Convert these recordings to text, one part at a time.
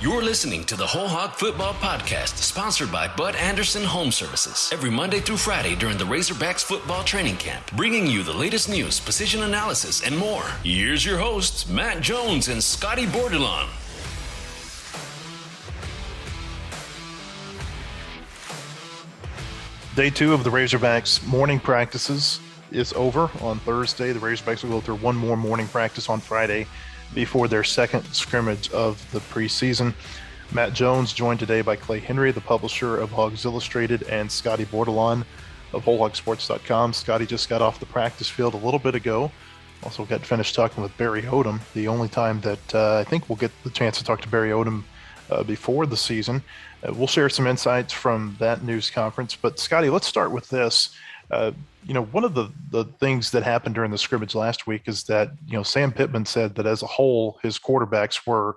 You're listening to the WholeHog Football Podcast, sponsored by Bud Anderson Home Services. Every Monday through Friday during the Razorbacks football training camp, bringing you the latest news, position analysis, and more. Here's your hosts, Matt Jones and Scotty Bordelon. Day 2 of the Razorbacks morning practices is over on Thursday. The Razorbacks will go through one more morning practice on Friday before their second scrimmage of the preseason. Matt Jones joined today by Clay Henry, the publisher of Hogs Illustrated, and Scotty Bordelon of WholeHogSports.com. Scotty just got off the practice field a little bit ago. Also got finished talking with Barry Odom, the only time that I think we'll get the chance to talk to Barry Odom before the season. We'll share some insights from that news conference. But Scotty, let's start with this. One of the things that happened during the scrimmage last week is that, Sam Pittman said that as a whole, his quarterbacks were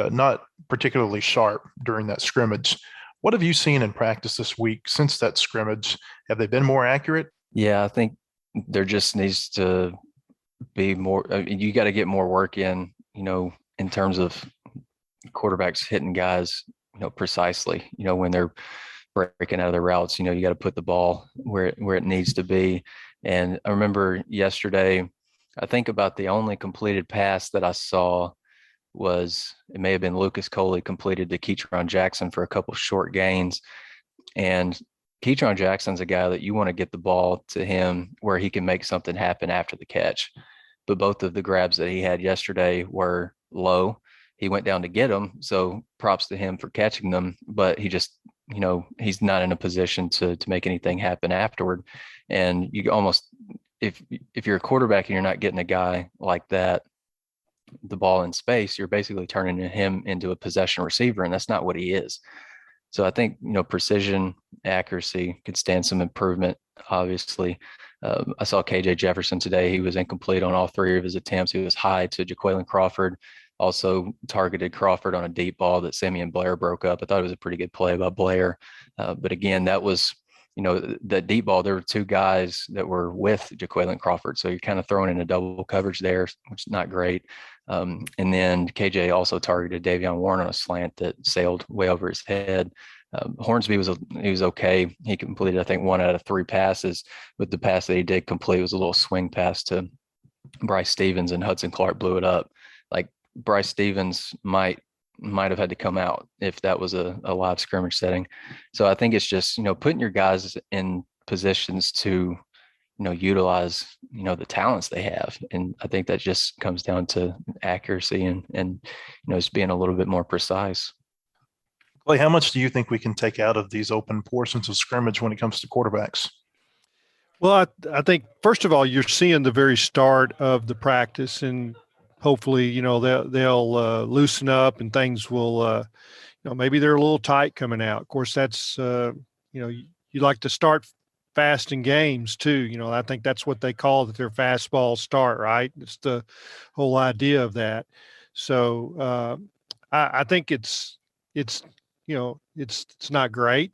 not particularly sharp during that scrimmage. What have you seen in practice this week since that scrimmage? Have they been more accurate? Yeah, I think there just needs to be more. You got to get more work in terms of quarterbacks hitting guys, precisely, when they're breaking out of their routes. You got to put the ball where it needs to be. And I remember yesterday, I think about the only completed pass that I saw was, it may have been Lucas Coley completed to Ketron Jackson for a couple short gains. And Ketron Jackson's a guy that you want to get the ball to him where he can make something happen after the catch. But both of the grabs that he had yesterday were low. He went down to get them, so props to him for catching them, but he just, he's not in a position to make anything happen afterward. And you almost, if you're a quarterback and you're not getting a guy like that, the ball in space, you're basically turning him into a possession receiver, and that's not what he is. So I think, precision, accuracy could stand some improvement, obviously. I saw KJ Jefferson today. He was incomplete on all three of his attempts. He was high to Jaquaylin Crawford. Also targeted Crawford on a deep ball that Simeon Blair broke up. I thought it was a pretty good play by Blair. But again, that was, that deep ball, there were two guys that were with Jaquaylin Crawford. So you're kind of throwing in a double coverage there, which is not great. And then KJ also targeted Davion Warren on a slant that sailed way over his head. Hornsby was okay. He completed, I think, 1 out of 3 passes, but the pass that he did complete was a little swing pass to Bryce Stevens, and Hudson Clark blew it up. Like, Bryce Stevens might have had to come out if that was a live scrimmage setting. So I think it's just, putting your guys in positions to, utilize, the talents they have. And I think that just comes down to accuracy and just being a little bit more precise. Clay, how much do you think we can take out of these open portions of scrimmage when it comes to quarterbacks? Well, I think, first of all, you're seeing the very start of the practice, and hopefully, they'll loosen up and things will, maybe they're a little tight coming out. Of course, that's, you like to start fast in games too. I think that's what they call it, their fastball start, right? It's the whole idea of that. So I think it's not great,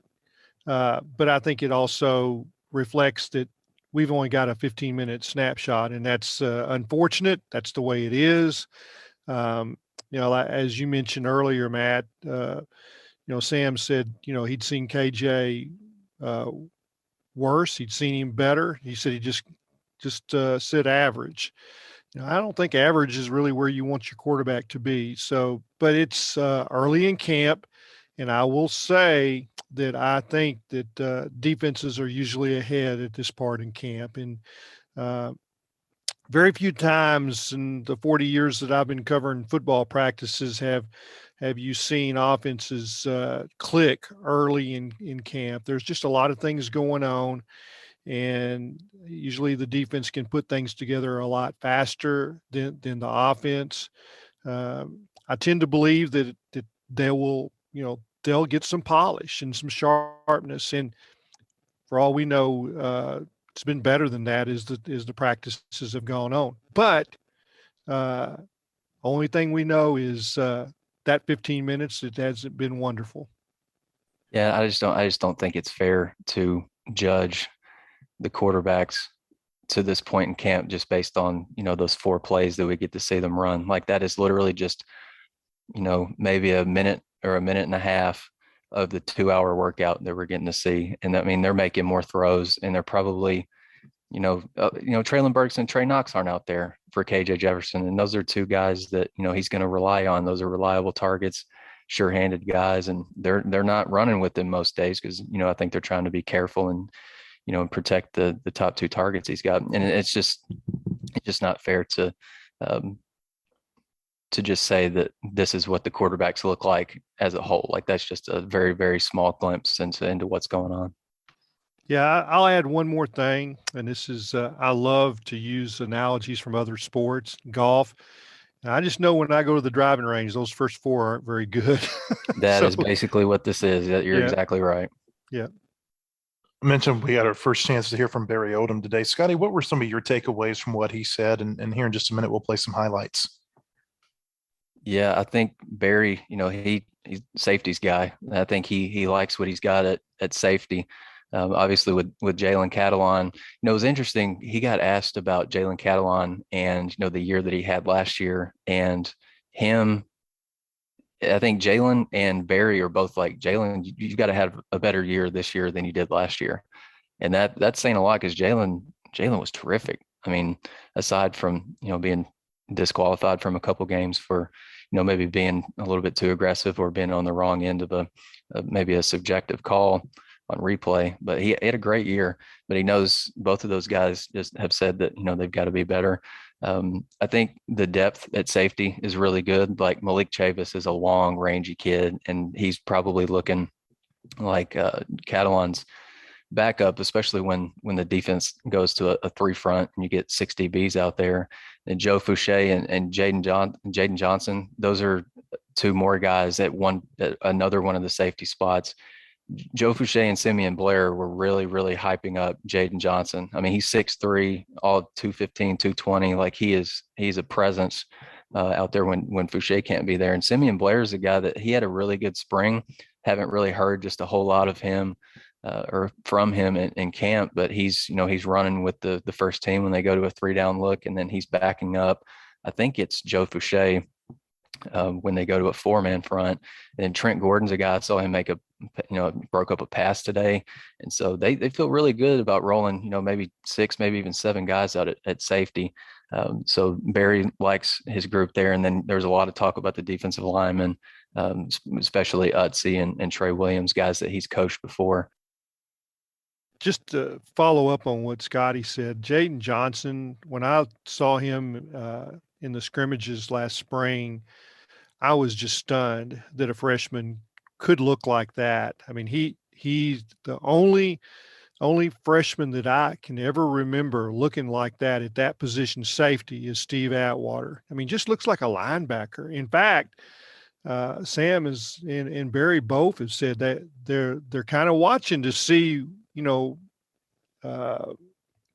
but I think it also reflects that we've only got a 15-minute snapshot, and that's unfortunate. That's the way it is. As you mentioned earlier, Matt, Sam said, he'd seen KJ worse. He'd seen him better. He said he just said average. I don't think average is really where you want your quarterback to be. So, but it's early in camp, and I will say that I think that defenses are usually ahead at this part in camp. And very few times in the 40 years that I've been covering football practices have you seen offenses click early in camp. There's just a lot of things going on, and usually the defense can put things together a lot faster than the offense. I tend to believe that they will, they'll get some polish and some sharpness. And for all we know, it's been better than that as the practices have gone on. But only thing we know is that 15 minutes, it hasn't been wonderful. Yeah, I just don't think it's fair to judge the quarterbacks to this point in camp just based on, those 4 plays that we get to see them run. Like, that is literally just maybe a minute or a minute and a half of the 2 hour workout that we're getting to see. And I mean, they're making more throws, and they're probably, Treylin Burks and Trey Knox aren't out there for KJ Jefferson. And those are two guys that, he's going to rely on. Those are reliable targets, sure-handed guys, and they're not running with them most days because, I think they're trying to be careful and, protect the top two targets he's got. And it's just not fair to just say that this is what the quarterbacks look like as a whole. Like, that's just a very, very small glimpse into what's going on. Yeah, I'll add one more thing, and this is I love to use analogies from other sports, golf. And I just know when I go to the driving range, those first four aren't very good. That is basically what this is. You're exactly right. Yeah. I mentioned we had our first chance to hear from Barry Odom today. Scotty, what were some of your takeaways from what he said? And here in just a minute, we'll play some highlights. Yeah, I think Barry, he's safety's guy. I think he likes what he's got at safety. Obviously with Jalen Catalan, it was interesting. He got asked about Jalen Catalan and, the year that he had last year, and him. I think Jalen and Barry are both like, Jalen, you got to have a better year this year than you did last year. And that's saying a lot, because Jalen was terrific. I mean, aside from, being disqualified from a couple games for, maybe being a little bit too aggressive or being on the wrong end of maybe a subjective call on replay, but he had a great year. But he knows both of those guys just have said that, they've got to be better. I think the depth at safety is really good. Like, Malik Chavis is a long, rangy kid, and he's probably looking like Catalan's backup, especially when the defense goes to a three front and you get 6 DBs out there. And Joe Fouché and Jaden Johnson, those are two more guys at another one of the safety spots. Joe Fouché and Simeon Blair were really, really hyping up Jaden Johnson. I mean, he's 6'3", all 215, 220. Like, he's a presence out there when Fouché can't be there. And Simeon Blair is a guy that he had a really good spring. Haven't really heard just a whole lot of him or from him in camp, but he's running with the first team when they go to a 3-down look, and then he's backing up. I think it's Joe Fouché when they go to a 4-man front. And then Trent Gordon's a guy, I saw him make broke up a pass today. And so they feel really good about rolling, maybe 6, maybe even 7 guys out at safety. So Barry likes his group there. And then there's a lot of talk about the defensive linemen, especially Utsi and Trey Williams, guys that he's coached before. Just to follow up on what Scotty said, Jaden Johnson, when I saw him in the scrimmages last spring, I was just stunned that a freshman could look like that. I mean, he's the only freshman that I can ever remember looking like that at that position, safety, is Steve Atwater. I mean, just looks like a linebacker. In fact, Sam and Barry both have said that they're kind of watching to see,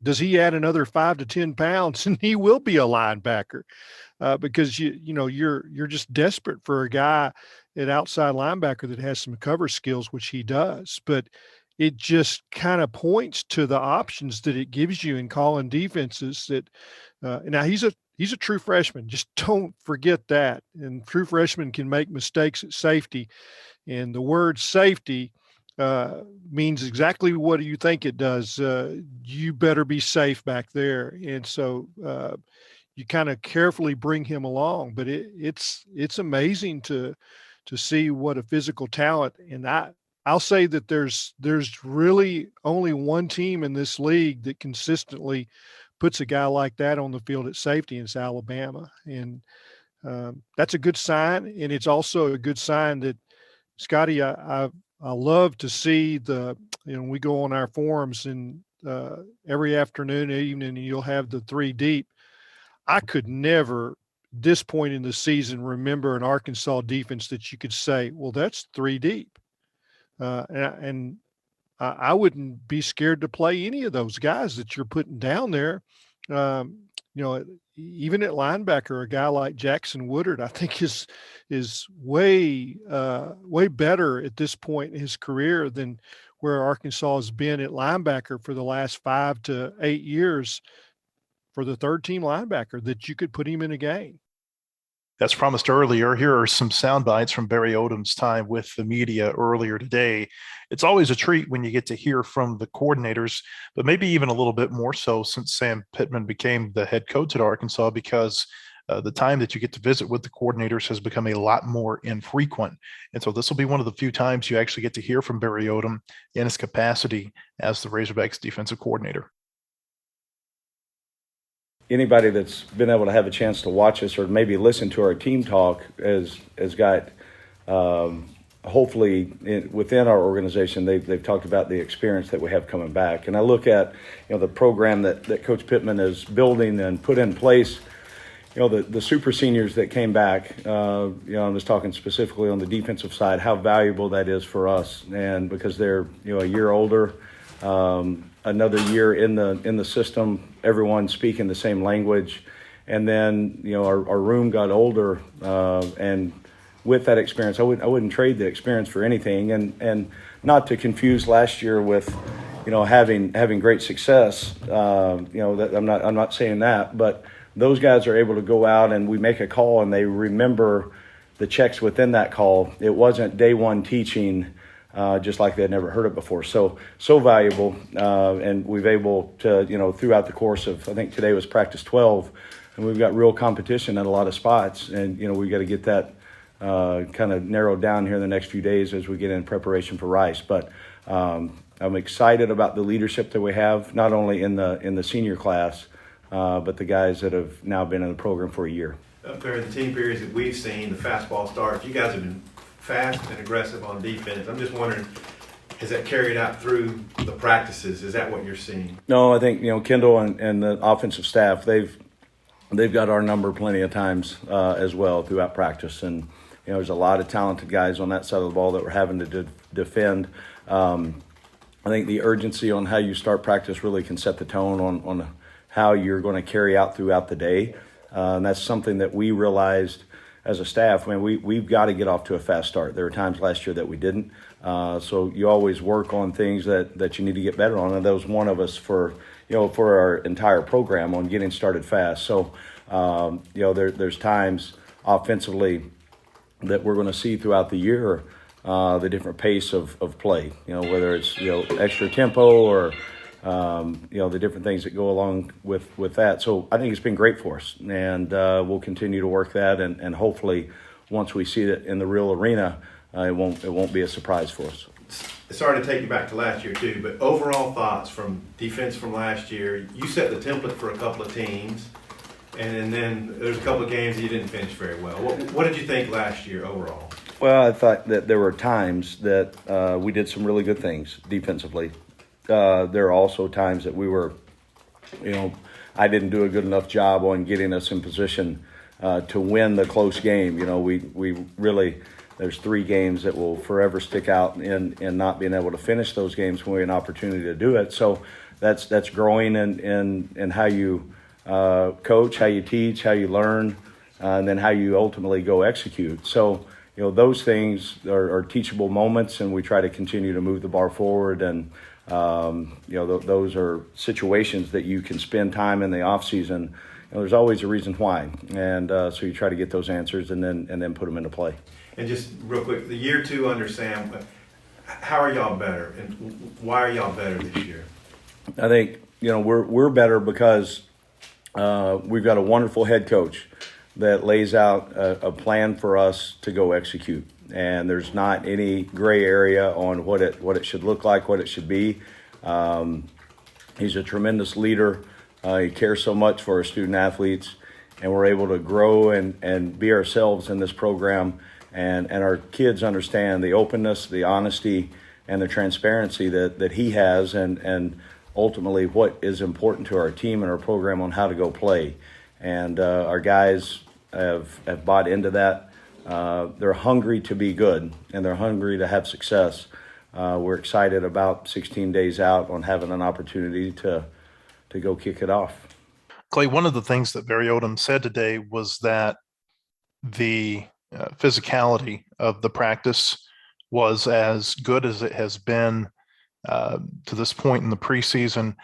does he add another 5 to 10 pounds and he will be a linebacker, because you're just desperate for a guy at outside linebacker that has some cover skills, which he does. But it just kind of points to the options that it gives you in calling defenses. That now he's a true freshman. Just don't forget that. And true freshmen can make mistakes at safety, and the word safety means exactly what you think it does. You better be safe back there. And so you kind of carefully bring him along, but it's amazing to see what a physical talent. And I'll say that there's really only one team in this league that consistently puts a guy like that on the field at safety, and it's Alabama. And that's a good sign. And it's also a good sign that, Scotty, I love to see we go on our forums, and every afternoon and evening, you'll have the 3 deep. I could never, this point in the season, remember an Arkansas defense that you could say, well, that's 3 deep. And I wouldn't be scared to play any of those guys that you're putting down there. Even at linebacker, a guy like Jackson Woodard, I think is way better at this point in his career than where Arkansas has been at linebacker for the last 5 to 8 years for the third team linebacker, that you could put him in a game. As promised earlier, here are some sound bites from Barry Odom's time with the media earlier today. It's always a treat when you get to hear from the coordinators, but maybe even a little bit more so since Sam Pittman became the head coach at Arkansas, because the time that you get to visit with the coordinators has become a lot more infrequent. And so this will be one of the few times you actually get to hear from Barry Odom in his capacity as the Razorbacks defensive coordinator. Anybody that's been able to have a chance to watch us or maybe listen to our team talk has got hopefully within our organization, they've talked about the experience that we have coming back. And I look at, the program that Coach Pittman is building and put in place, the super seniors that came back, I'm just talking specifically on the defensive side, how valuable that is for us. And because they're, a year older, another year in the system, everyone speaking the same language. And then, our room got older, and with that experience, I wouldn't trade the experience for anything. And not to confuse last year with, having great success. That I'm not saying that, but those guys are able to go out and we make a call and they remember the checks within that call. It wasn't day one teaching, just like they'd never heard it before. So valuable. And we've able to, throughout the course of, I think today was practice 12, and we've got real competition at a lot of spots. And, we got to get that kind of narrowed down here in the next few days as we get in preparation for Rice. But I'm excited about the leadership that we have, not only in the senior class, but the guys that have now been in the program for a year. Up there in the team periods that we've seen, the fastball starts, you guys have been fast and aggressive on defense. I'm just wondering, has that carried out through the practices? Is that what you're seeing? No, I think, Kendall and the offensive staff, they've got our number plenty of times as well throughout practice. And, there's a lot of talented guys on that side of the ball that we're having to defend. I think the urgency on how you start practice really can set the tone on how you're going to carry out throughout the day. And that's something that we realized as a staff. We've got to get off to a fast start. There were times last year that we didn't. So you always work on things that you need to get better on. And that was one of us for our entire program on getting started fast. So, there's times offensively that we're going to see throughout the year, the different pace of play, whether it's, extra tempo or, the different things that go along with that. So I think it's been great for us, and we'll continue to work that. And hopefully once we see it in the real arena, it won't be a surprise for us. Sorry to take you back to last year too, but overall thoughts from defense from last year. You set the template for a couple of teams, and then there's a couple of games that you didn't finish very well. What did you think last year overall? Well, I thought that there were times that we did some really good things defensively. There are also times that we were, I didn't do a good enough job on getting us in position to win the close game. We really, there's 3 games that will forever stick out in not being able to finish those games when we had an opportunity to do it. So that's growing in how you coach, how you teach, how you learn, and then how you ultimately go execute. So, those things are teachable moments, and we try to continue to move the bar forward. And, those are situations that you can spend time in the off season. There's always a reason why. And so you try to get those answers and then put them into play. And just real quick, the year 2 under Sam, how are y'all better, and why are y'all better this year? I think, we're better because we've got a wonderful head coach that lays out a plan for us to go execute. And there's not any gray area on what it should look like, what it should be. He's a tremendous leader. He cares so much for our student athletes, and we're able to grow and be ourselves in this program. And our kids understand the openness, the honesty, and the transparency that he has, and ultimately what is important to our team and our program on how to go play. And our guys have bought into that. They're hungry to be good, and they're hungry to have success. We're excited about 16 days out on having an opportunity to go kick it off. Clay, one of the things that Barry Odom said today was that the physicality of the practice was as good as it has been to this point in the preseason.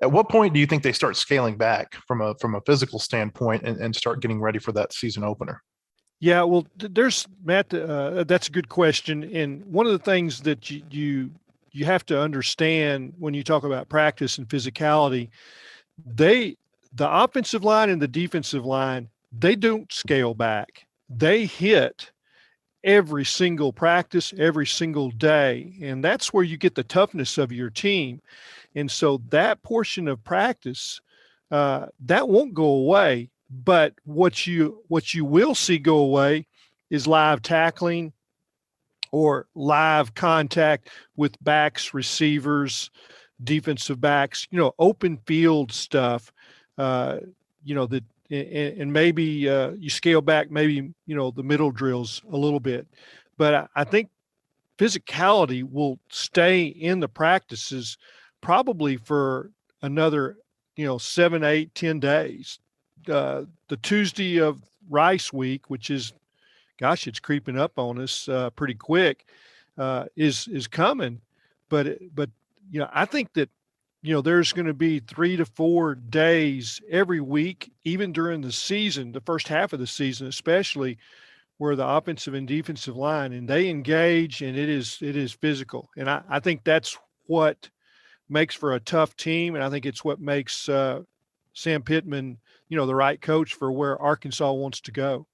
At what point do you think they start scaling back from a physical standpoint and start getting ready for that season opener? Yeah, well, there's Matt. That's a good question, and one of the things that you have to understand when you talk about practice and physicality, the offensive line and the defensive line, they don't scale back. They hit every single practice, every single day, and that's where you get the toughness of your team. And so that portion of practice, that won't go away. But what you will see go away is live tackling or live contact with backs, receivers, defensive backs, open field stuff, that, and maybe you scale back, maybe, the middle drills a little bit. But I think physicality will stay in the practices probably for another, 7, 8, 10 days. The Tuesday of Rice Week, which is, gosh, it's creeping up on us pretty quick, is coming. But I think that there's going to be 3 to 4 days every week, even during the season, the first half of the season, especially, where the offensive and defensive line and they engage, and it is physical. And I think that's what makes for a tough team, and I think it's what makes Sam Pittman, the right coach for where Arkansas wants to go.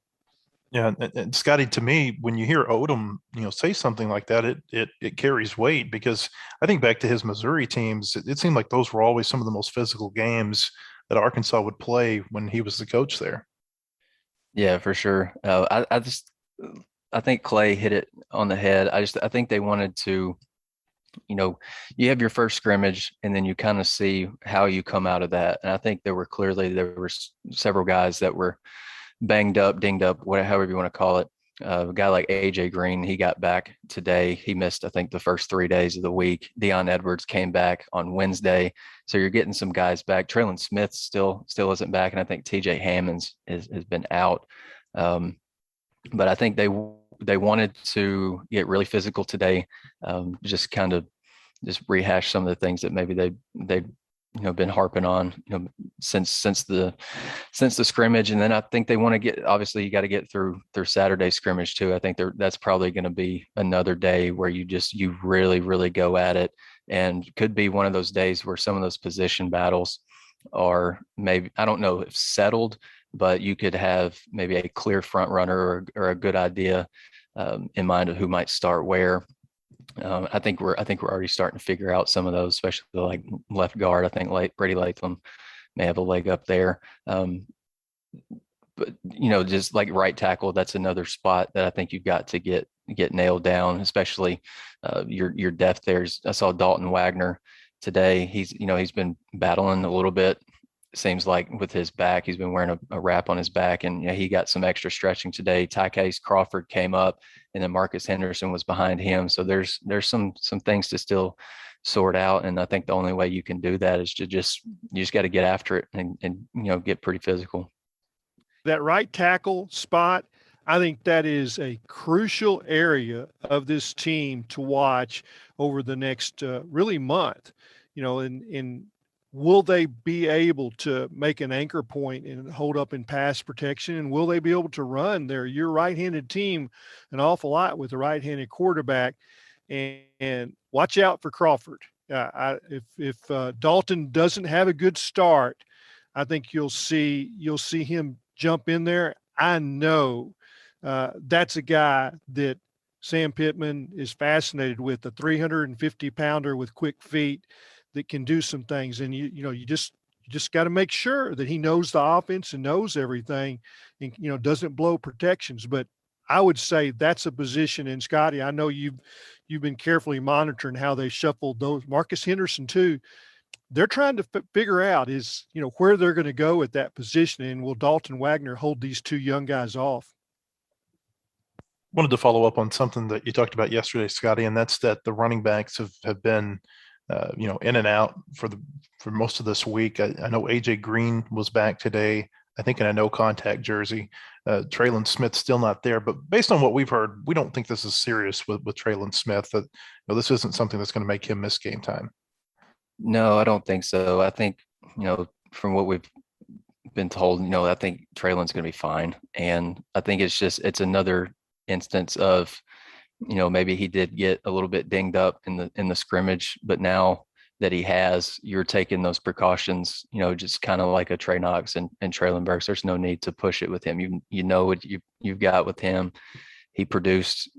Yeah, and Scotty, to me, when you hear Odom, say something like that, it carries weight, because I think back to his Missouri teams, it seemed like those were always some of the most physical games that Arkansas would play when he was the coach there. Yeah, for sure. I think Clay hit it on the head. I think they wanted to, you have your first scrimmage and then you kind of see how you come out of that. And I think there were several guys that were banged up, dinged up, however you want to call it. A guy like AJ Green, he got back today. He missed, I think, the first 3 days of the week. Deion Edwards came back on Wednesday. So you're getting some guys back. Treylin Smith still isn't back. And I think TJ Hammonds has been out. But I think they wanted to get really physical today. Just kind of just rehash some of the things that maybe they been harping on, since the scrimmage. And then I think they want to get, obviously you got to get through Saturday scrimmage too. I think that's probably going to be another day where you really, really go at it, and could be one of those days where some of those position battles are maybe, I don't know if settled, but you could have maybe a clear front runner or a good idea in mind of who might start where. I think we're already starting to figure out some of those, especially like left guard. I think Brady Latham may have a leg up there. But just like right tackle, that's another spot that I think you've got to get nailed down, especially your depth there. I saw Dalton Wagner today. He's been battling a little bit. It seems like with his back, he's been wearing a wrap on his back, and he got some extra stretching today. Tycase Crawford came up, and then Marcus Henderson was behind him. So there's some things to still sort out, and I think the only way you can do that is you just got to get after it and get pretty physical. That right tackle spot, I think that is a crucial area of this team to watch over the next really month. And will they be able to make an anchor point and hold up in pass protection? And will they be able to run your right-handed team an awful lot with a right-handed quarterback? And watch out for Crawford. If Dalton doesn't have a good start, I think you'll see him jump in there. I know that's a guy that Sam Pittman is fascinated with, a 350-pounder with quick feet that can do some things. And you just got to make sure that he knows the offense and knows everything, and doesn't blow protections. But I would say that's a position. And Scotty, I know you've been carefully monitoring how they shuffled those. Marcus Henderson too. They're trying to figure out where they're going to go at that position, and will Dalton Wagner hold these two young guys off? Wanted to follow up on something that you talked about yesterday, Scotty, and that's that the running backs have been in and out for most of this week. I know AJ Green was back today, I think in a no contact jersey. Treylin Smith still not there, but based on what we've heard, we don't think this is serious with Treylin Smith. That this isn't something that's going to make him miss game time. No, I don't think so. I think from what we've been told, I think Treylin's going to be fine. And I think it's another instance of, maybe he did get a little bit dinged up in the scrimmage, but now that you're taking those precautions, just kind of like a Trey Knox and Treylin Burks. There's no need to push it with him. You know what you've got with him. He produced,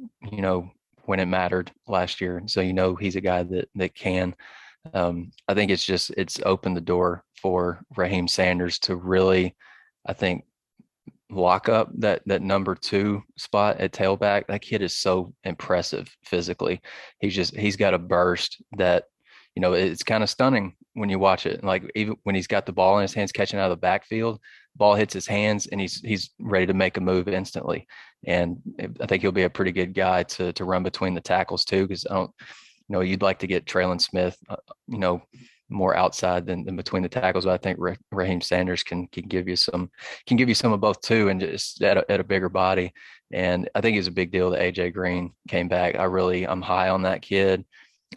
when it mattered last year. So, he's a guy that can. I think it's opened the door for Raheem Sanders to really, I think, lock up that number 2 spot at tailback. That kid is so impressive physically. He's got a burst that, it's kind of stunning when you watch it. Like, even when he's got the ball in his hands, catching out of the backfield, ball hits his hands and he's ready to make a move instantly. And I think he'll be a pretty good guy to run between the tackles too. Cause you'd like to get Treylin Smith, more outside than between the tackles. But I think Raheem Sanders can give you some of both too, and just at a bigger body. And I think it's a big deal that AJ Green came back. I'm high on that kid.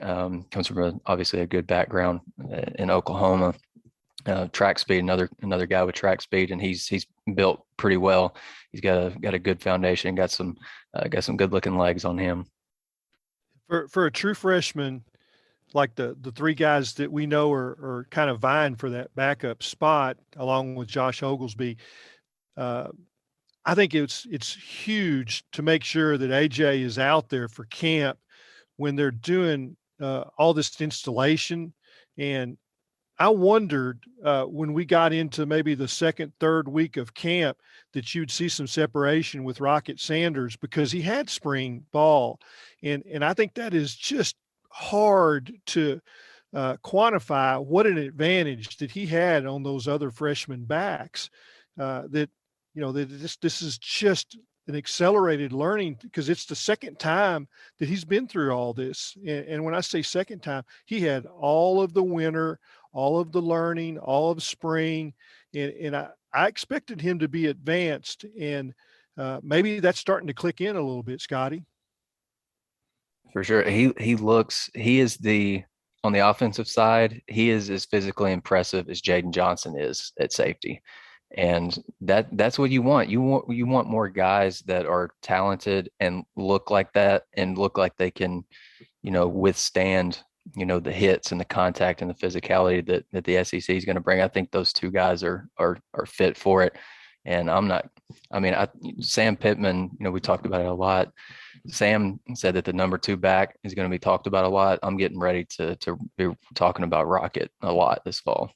Comes from obviously a good background in Oklahoma. Track speed, another guy with track speed, and he's built pretty well. He's got a good foundation, got some good looking legs on him. For a true freshman, like the 3 guys that we know are kind of vying for that backup spot, along with Josh Oglesby, I think it's huge to make sure that AJ is out there for camp when they're doing all this installation. And I wondered when we got into maybe the second, third week of camp that you'd see some separation with Rocket Sanders, because he had spring ball. And I think that is just hard to quantify what an advantage that he had on those other freshman backs. That this is just an accelerated learning, because it's the second time that he's been through all this. And when I say second time, he had all of the winter, all of the learning, all of spring. And I expected him to be advanced, and maybe that's starting to click in a little bit, Scotty. For sure. On the offensive side, he is as physically impressive as Jaden Johnson is at safety. And that's what you want. You want more guys that are talented and look like that, and look like they can, withstand, the hits and the contact and the physicality that the SEC is going to bring. I think those 2 guys are fit for it. And Sam Pittman, we talked about it a lot. Sam said that the number 2 back is going to be talked about a lot. I'm getting ready to be talking about Rocket a lot this fall.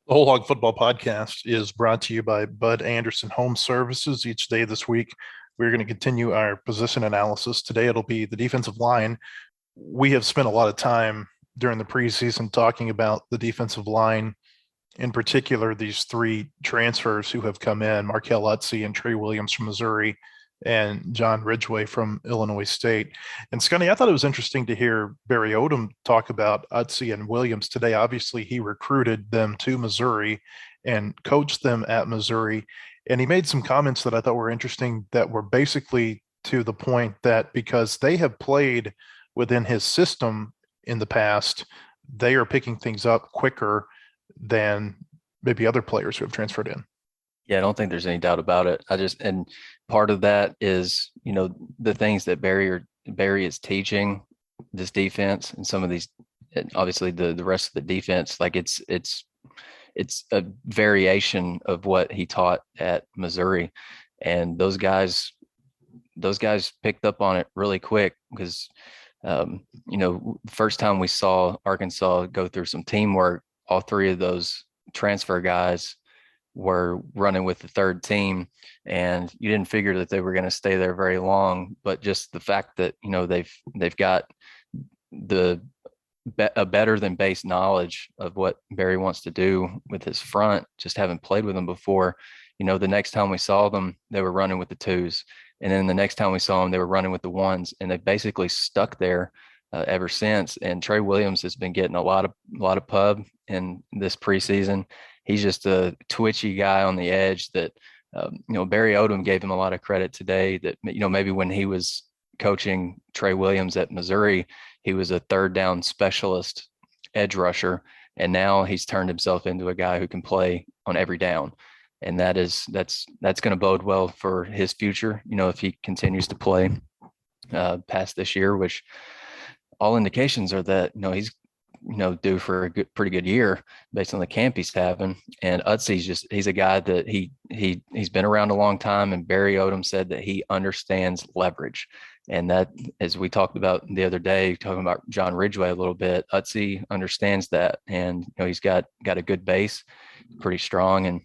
The WholeHog Football Podcast is brought to you by Bud Anderson Home Services. Each day this week, we're going to continue our position analysis. Today, it'll be the defensive line. We have spent a lot of time during the preseason talking about the defensive line, in particular, these 3 transfers who have come in, Markel Utze and Trey Williams from Missouri, and John Ridgway from Illinois State. And Scotty, I thought it was interesting to hear Barry Odom talk about Utze and Williams today. Obviously, he recruited them to Missouri and coached them at Missouri. And he made some comments that I thought were interesting, that were basically to the point that because they have played within his system in the past, they are picking things up quicker than maybe other players who have transferred in. Yeah, I don't think there's any doubt about it. And part of that is, the things that Barry is teaching this defense, and some of these, obviously the rest of the defense, like it's a variation of what he taught at Missouri. And those guys picked up on it really quick, because, first time we saw Arkansas go through some teamwork, all 3 of those transfer guys were running with the third team, and you didn't figure that they were going to stay there very long. But just the fact that, they've got a better than base knowledge of what Barry wants to do with his front, just haven't played with them before. The next time we saw them, they were running with the 2s. And then the next time we saw them, they were running with the 1s, and they basically stuck there ever since. And Trey Williams has been getting a lot of pub in this preseason. He's just a twitchy guy on the edge that, Barry Odom gave him a lot of credit today that, maybe when he was coaching Trey Williams at Missouri, he was a 3rd down specialist edge rusher. And now he's turned himself into a guy who can play on every down. And that's going to bode well for his future, if he continues to play past this year, which all indications are that, he's, due for a pretty good year based on the camp he's having. And Utsy's he's a guy that he's been around a long time. And Barry Odom said that he understands leverage. And that, as we talked about the other day, talking about John Ridgeway a little bit, Utsy understands that. And, he's got a good base, pretty strong. And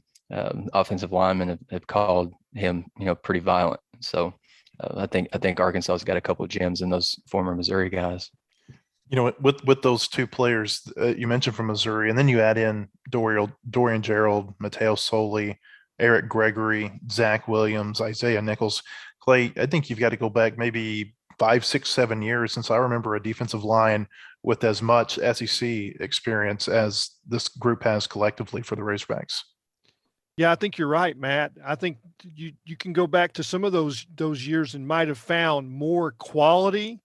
offensive linemen have called him, pretty violent. So I think Arkansas's got a couple of gems in those former Missouri guys. With those two players you mentioned from Missouri, and then you add in Dorian Gerald, Mateo Soli, Eric Gregory, Zach Williams, Isaiah Nichols. Clay, I think you've got to go back maybe 5, 6, 7 years since I remember a defensive line with as much SEC experience as this group has collectively for the Razorbacks. Yeah, I think you're right, Matt. I think you can go back to some of those years and might have found more quality.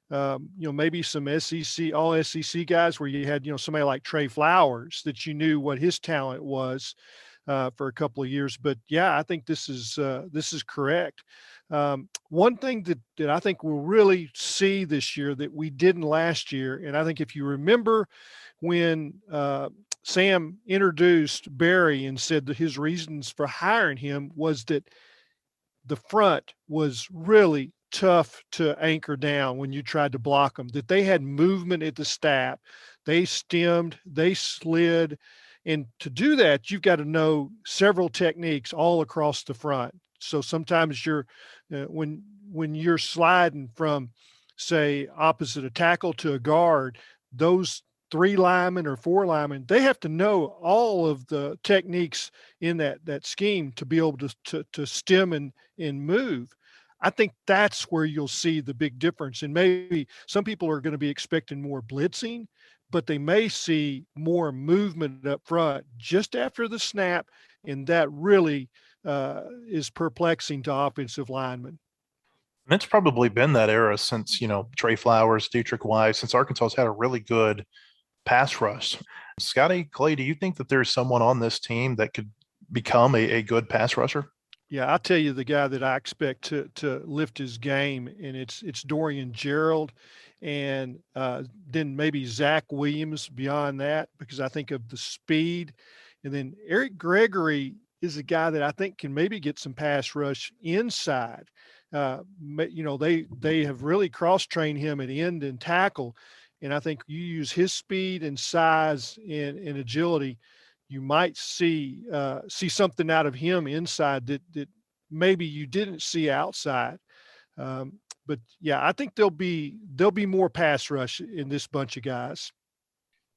Maybe some all SEC guys where you had, somebody like Trey Flowers that you knew what his talent was for a couple of years. But yeah, I think this is correct. One thing that I think we'll really see this year that we didn't last year, and I think if you remember when Sam introduced Barry and said that his reasons for hiring him was that the front was really tough to anchor down when you tried to block them, that they had movement at the snap, they stemmed, they slid. And to do that, you've got to know several techniques all across the front. So sometimes when you're sliding from, say, opposite a tackle to a guard, those 3 linemen or 4 linemen, they have to know all of the techniques in that scheme to be able to stem and move. I think that's where you'll see the big difference. And maybe some people are going to be expecting more blitzing, but they may see more movement up front just after the snap. And that really is perplexing to offensive linemen. And it's probably been that era since, Trey Flowers, Dietrich Wise, since Arkansas's had a really good pass rush. Scotty, Clay, do you think that there's someone on this team that could become a good pass rusher? Yeah, I'll tell you the guy that I expect to lift his game, and it's Dorian Gerald, and then maybe Zach Williams beyond that, because I think of the speed. And then Eric Gregory is a guy that I think can maybe get some pass rush inside. They have really cross-trained him at end and tackle, and I think you use his speed and size and agility, you might see something out of him inside that maybe you didn't see outside. But yeah, I think there'll be more pass rush in this bunch of guys.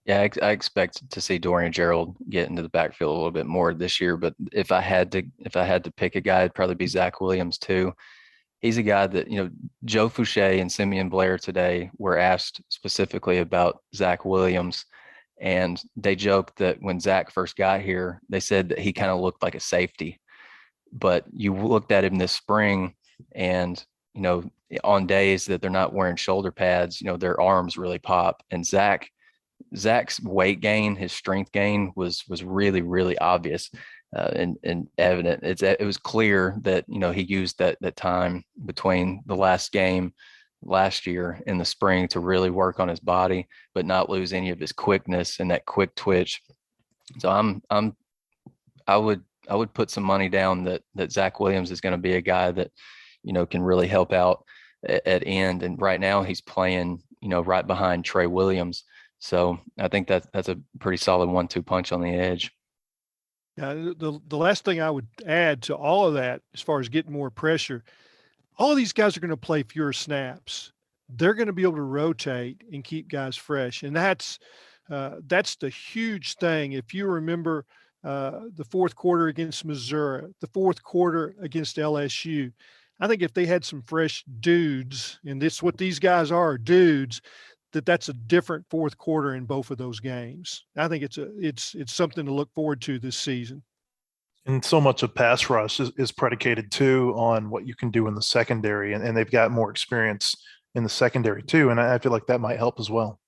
Yeah, I expect to see Dorian Gerald get into the backfield a little bit more this year. But if I had to pick a guy, it'd probably be Zach Williams too. He's a guy that, Joe Fouché and Simeon Blair today were asked specifically about Zach Williams. And they joked that when Zach first got here, they said that he kind of looked like a safety. But you looked at him this spring and, on days that they're not wearing shoulder pads, their arms really pop. And Zach's weight gain, his strength gain was really, really obvious and evident. It was clear that, he used that time between the last game last year in the spring to really work on his body, but not lose any of his quickness and that quick twitch. So I would put some money down that Zach Williams is going to be a guy that, can really help out at end. And right now he's playing, right behind Trey Williams. So I think that's a pretty solid 1-2 punch on the edge. Yeah, the last thing I would add to all of that, as far as getting more pressure, all of these guys are going to play fewer snaps. They're going to be able to rotate and keep guys fresh. And that's the huge thing. If you remember the fourth quarter against Missouri, the fourth quarter against LSU, I think if they had some fresh dudes, and this what these guys are, dudes, that's a different fourth quarter in both of those games. I think it's something to look forward to this season. And so much of pass rush is predicated too on what you can do in the secondary, and they've got more experience in the secondary too. And I feel like that might help as well.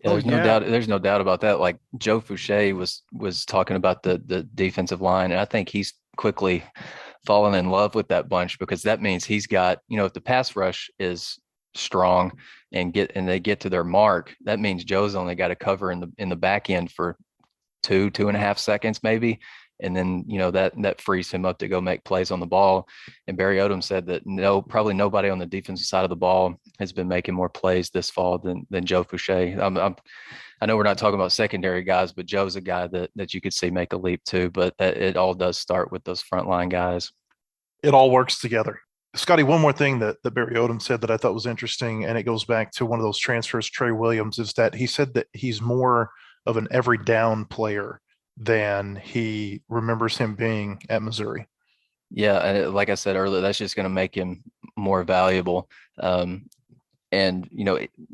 Yeah, there's no doubt. There's no doubt about that. Like Joe Fouché was talking about the defensive line, and I think he's quickly fallen in love with that bunch, because that means he's got, if the pass rush is strong and they get to their mark, that means Joe's only got to cover in the back end for 2.5 seconds maybe. And then, that frees him up to go make plays on the ball. And Barry Odom said that probably nobody on the defensive side of the ball has been making more plays this fall than Joe Fouché. I know we're not talking about secondary guys, but Joe's a guy that you could see make a leap too. But it all does start with those frontline guys. It all works together. Scotty, one more thing that Barry Odom said that I thought was interesting, and it goes back to one of those transfers, Trey Williams, is that he said that he's more of an every down player than he remembers him being at Missouri. Yeah, and like I said earlier, that's just going to make him more valuable. And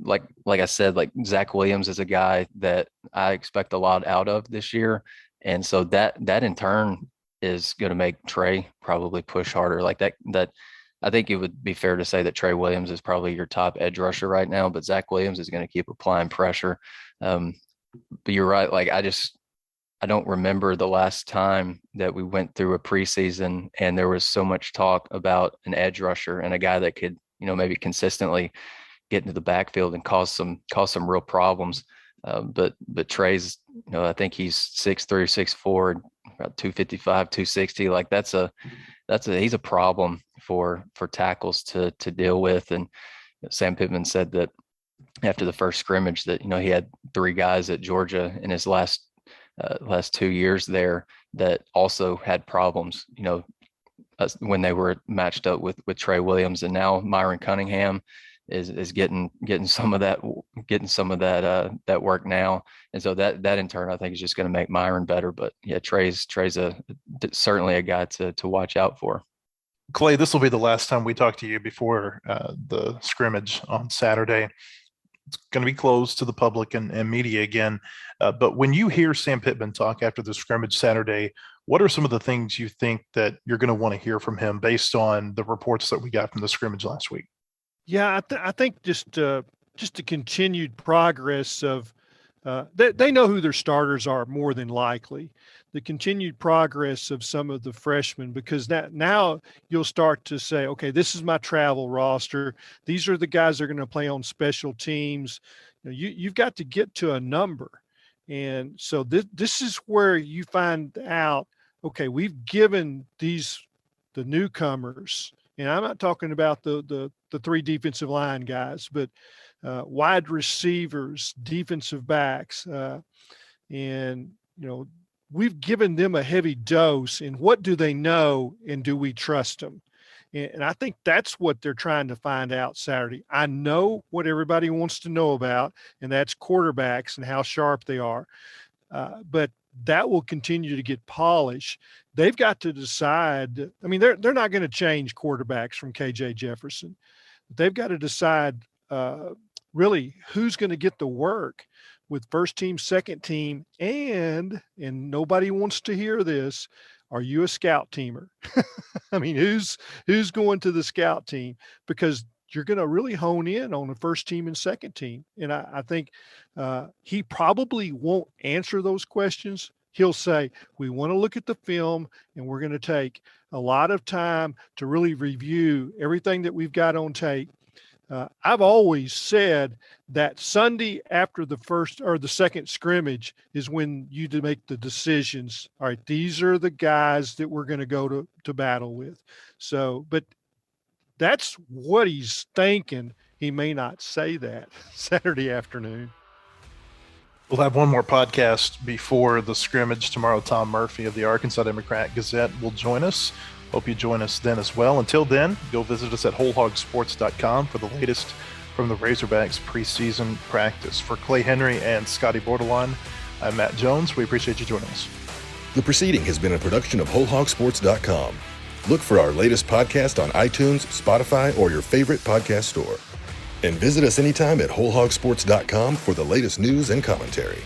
like I said, like Zach Williams is a guy that I expect a lot out of this year, and so that in turn is going to make Trey probably push harder. Like that. I think it would be fair to say that Trey Williams is probably your top edge rusher right now, but Zach Williams is going to keep applying pressure. But you're right. Like I don't remember the last time that we went through a preseason and there was so much talk about an edge rusher and a guy that could, maybe consistently get into the backfield and cause some real problems. But Trey's, I think he's 6'3", 6'4", about 255, 260. Like he's a problem for tackles to deal with. And Sam Pittman said that after the first scrimmage that, he had 3 guys at Georgia in his last 2 years there that also had problems, when they were matched up with Trey Williams. And now Myron Cunningham is getting some of that work now. And so that in turn, I think is just going to make Myron better. But yeah, Trey's certainly a guy to watch out for. Clay, this will be the last time we talk to you before the scrimmage on Saturday. It's going to be closed to the public and media again. But when you hear Sam Pittman talk after the scrimmage Saturday, what are some of the things you think that you're going to want to hear from him based on the reports that we got from the scrimmage last week? Yeah, I think just the continued progress of they know who their starters are more than likely. The continued progress of some of the freshmen, because now you'll start to say, okay, this is my travel roster. These are the guys that are going to play on special teams. You've got to get to a number. And so this is where you find out, okay, we've given the newcomers, and I'm not talking about the 3 defensive line guys, but wide receivers, defensive backs, and we've given them a heavy dose. And what do they know, and do we trust them? And I think that's what they're trying to find out Saturday. I know what everybody wants to know about, and that's quarterbacks and how sharp they are. But that will continue to get polished. They've got to decide. I mean, they're not going to change quarterbacks from KJ Jefferson. They've got to decide really who's going to get the work with first team, second team, and nobody wants to hear this. Are you a scout teamer? I mean, who's going to the scout team? Because you're going to really hone in on the first team and second team. And I think he probably won't answer those questions. He'll say, we want to look at the film, and we're going to take a lot of time to really review everything that we've got on tape. I've always said that Sunday after the first or the second scrimmage is when you make the decisions. All right, these are the guys that we're going to go to battle with. So, but that's what he's thinking. He may not say that Saturday afternoon. We'll have one more podcast before the scrimmage tomorrow. Tom Murphy of the Arkansas Democrat-Gazette will join us. Hope you join us then as well. Until then, go visit us at WholeHogSports.com for the latest from the Razorbacks preseason practice. For Clay Henry and Scotty Bordelon, I'm Matt Jones. We appreciate you joining us. The proceeding has been a production of WholeHogSports.com. Look for our latest podcast on iTunes, Spotify, or your favorite podcast store. And visit us anytime at WholeHogSports.com for the latest news and commentary.